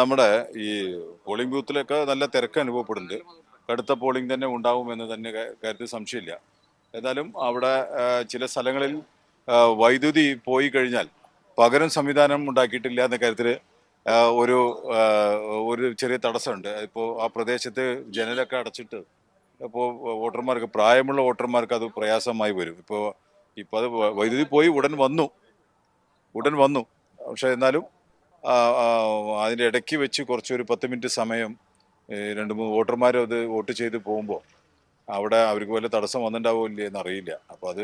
നമ്മുടെ ഈ പോളിംഗ് ബൂത്തിലൊക്കെ നല്ല തിരക്ക് അനുഭവപ്പെടുന്നുണ്ട്. കടുത്ത പോളിംഗ് തന്നെ ഉണ്ടാവുമെന്ന് തന്നെ കാര്യത്തിൽ സംശയമില്ല. എന്നാലും അവിടെ ചില സ്ഥലങ്ങളിൽ വൈദ്യുതി പോയി കഴിഞ്ഞാൽ പകരം സംവിധാനം ഉണ്ടാക്കിയിട്ടില്ല എന്ന കാര്യത്തിൽ ഒരു ആ, ഒരു ചെറിയ തടസ്സമുണ്ട്. ഇപ്പോൾ ആ പ്രദേശത്ത് ജനലൊക്കെ അടച്ചിട്ട് ഇപ്പോൾ വോട്ടർമാർക്ക് പ്രായമുള്ള വോട്ടർമാർക്ക് അത് പ്രയാസമായി വരും. ഇപ്പോൾ അത് വൈദ്യുതി പോയി ഉടൻ വന്നു. പക്ഷെ എന്നാലും ആ, ആ, അതിന്റെ ഇടയ്ക്ക് വെച്ച് കുറച്ചൊരു 10 മിനിറ്റ് സമയം രണ്ട് മൂന്ന് വോട്ടർമാർ അത് വോട്ട് ചെയ്ത് പോകുമ്പോൾ അവിടെ അവർക്ക് വല്ല തടസ്സം വന്നിട്ടുണ്ടാവില്ലേ എന്നറിയില്ല. അപ്പൊ അത്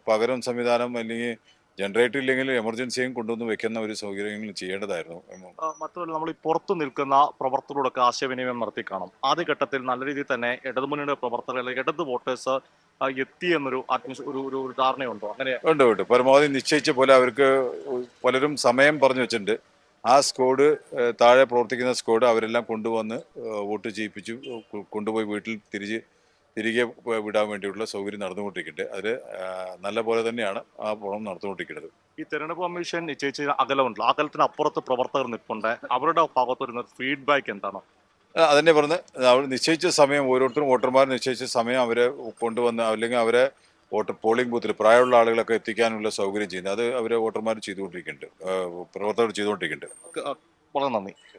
പകരം സംവിധാനം അല്ലെങ്കിൽ ജനറേറ്റർ ഇല്ലെങ്കിൽ എമർജൻസിയും കൊണ്ടുവന്ന് വെക്കുന്ന ഒരു സൗകര്യങ്ങൾ ചെയ്യേണ്ടതായിരുന്നു. മാത്രമല്ല നമ്മൾ ഈ പുറത്തു നിൽക്കുന്ന പ്രവർത്തകരോടൊക്കെ ആശയവിനിമയം നടത്തി കാണും. ആദ്യഘട്ടത്തിൽ നല്ല രീതിയിൽ തന്നെ ഇടതുമുന്നണിയുടെ പ്രവർത്തകർ അല്ലെങ്കിൽ ഇടത് വോട്ടേഴ്സ് എത്തി എന്നൊരു ഒരു ധാരണയുണ്ടോ? അങ്ങനെ ഉണ്ട്. പരമാവധി നിശ്ചയിച്ച പോലെ അവർക്ക് പലരും സമയം പറഞ്ഞു വെച്ചിട്ടുണ്ട്. ആ സ്ക്വാഡ് താഴെ പ്രവർത്തിക്കുന്ന സ്ക്വാഡ് അവരെല്ലാം കൊണ്ടുവന്ന് വോട്ട് ചെയ്യിപ്പിച്ചു കൊണ്ടുപോയി വീട്ടിൽ തിരികെ വിടാൻ വേണ്ടിയുള്ള സൗകര്യം നടന്നുകൊണ്ടിരിക്കുന്നുണ്ട്. അത് നല്ല പോലെ തന്നെയാണ് ആ പണം നടന്നുകൊണ്ടിരിക്കുന്നത്. ഈ തെരഞ്ഞെടുപ്പ് കമ്മീഷൻ നിശ്ചയിച്ച അകലമുണ്ടല്ലോ, ആ അകലത്തിന് അപ്പുറത്ത് പ്രവർത്തകർ നിൽപ്പുണ്ട്. അവരുടെ ഭാഗത്ത് വരുന്ന ഫീഡ്ബാക്ക് എന്താണ്? അതന്നെ പറഞ്ഞ് അവർ നിശ്ചയിച്ച സമയം ഓരോരുത്തരും വോട്ടർമാർ നിശ്ചയിച്ച സമയം അവരെ കൊണ്ടുവന്ന് അല്ലെങ്കിൽ അവരെ പോളിംഗ് ബൂത്തിൽ പ്രായമുള്ള ആളുകളൊക്കെ എത്തിക്കാനുള്ള സൗകര്യം ചെയ്യുന്നത് അത് അവരെ വോട്ടർമാർ ചെയ്തുകൊണ്ടിരിക്കുന്നുണ്ട്, പ്രവർത്തകർ ചെയ്തുകൊണ്ടിരിക്കുന്നുണ്ട്. വളരെ നന്ദി.